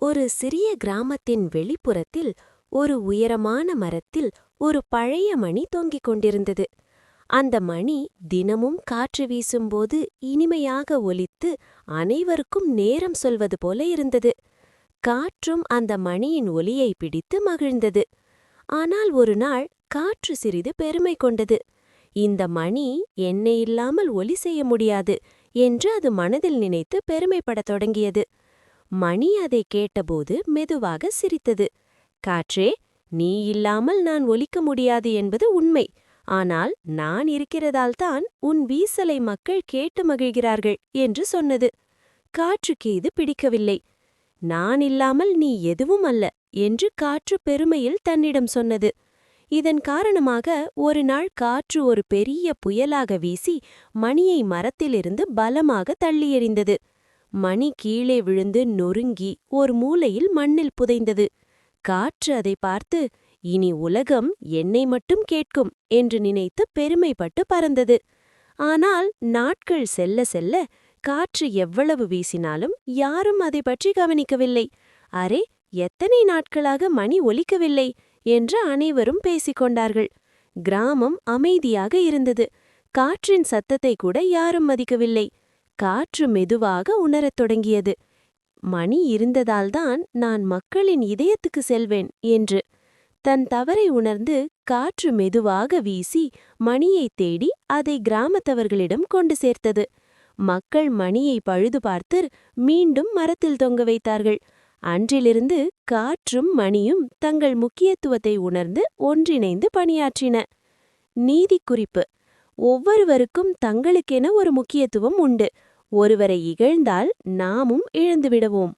ஒரு சிறிய கிராமத்தின் வெளிப்புறத்தில் ஒரு உயரமான மரத்தில் ஒரு பழைய மணி தொங்கிக் கொண்டிருந்தது. அந்த மணி தினமும் காற்று வீசும்போது இனிமையாக ஒலித்து அனைவருக்கும் நேரம் சொல்வது போல இருந்தது. காற்றும் அந்த மணியின் ஒலியை பிடித்து மகிழ்ந்தது. ஆனால் ஒரு நாள் காற்று சிறிது பெருமை கொண்டது. இந்த மணி என்னை இல்லாமல் ஒலி செய்ய முடியாது என்று அது மனதில் நினைத்து பெருமைப்படத் தொடங்கியது. மணி அதை கேட்டபோது மெதுவாக சிரித்தது. காற்றே, நீ இல்லாமல் நான் ஒலிக்க முடியாது என்பது உண்மை. ஆனால் நான் இருக்கிறதால்தான் உன் வீசலை மக்கள் கேட்டு மகிழ்கிறார்கள் என்று சொன்னது. காற்றுக்கு இது பிடிக்கவில்லை. நான் இல்லாமல் நீ எதுவும் அல்ல என்று காற்று பெருமையில் தன்னிடம் சொன்னது. இதன் காரணமாக ஒரு நாள் காற்று ஒரு பெரிய புயலாக வீசி மணியை மரத்திலிருந்து பலமாக தள்ளி எறிந்தது. மணி கீழே விழுந்து நொறுங்கி ஒரு மூலையில் மண்ணில் புதைந்தது. காற்று அதை பார்த்து, இனி உலகம் என்னை மட்டும் கேட்கும் என்று நினைத்து பெருமைப்பட்டு பறந்தது. ஆனால் நாட்கள் செல்ல செல்ல காற்று எவ்வளவு வீசினாலும் யாரும் அதை பற்றி கவனிக்கவில்லை. அரே, எத்தனை நாட்களாக மணி ஒலிக்கவில்லை என்று அனைவரும் பேசிக்கொண்டார்கள். கிராமம் அமைதியாக இருந்தது. காற்றின் சத்தத்தை கூட யாரும் மதிக்கவில்லை. காற்று மெதுவாக உணரத் தொடங்கியது. மணி இருந்ததால்தான் நான் மக்களின் இதயத்துக்கு செல்வேன் என்று. தன் தவறை உணர்ந்து காற்று மெதுவாக வீசி மணியைத் தேடி அதை கிராமத்தவர்களிடம் கொண்டு சேர்த்தது. மக்கள் மணியை பழுது பார்த்து மீண்டும் மரத்தில் தொங்க வைத்தார்கள். அன்றிலிருந்து காற்றும் மணியும் தங்கள் முக்கியத்துவத்தை உணர்ந்து ஒன்றிணைந்து பணியாற்றின. நீதி குறிப்பு: ஒவ்வொருவருக்கும் தங்களுக்கென ஒரு முக்கியத்துவம் உண்டு. ஒருவரை இகழ்ந்தால் நாமும் இழந்துவிடுவோம்.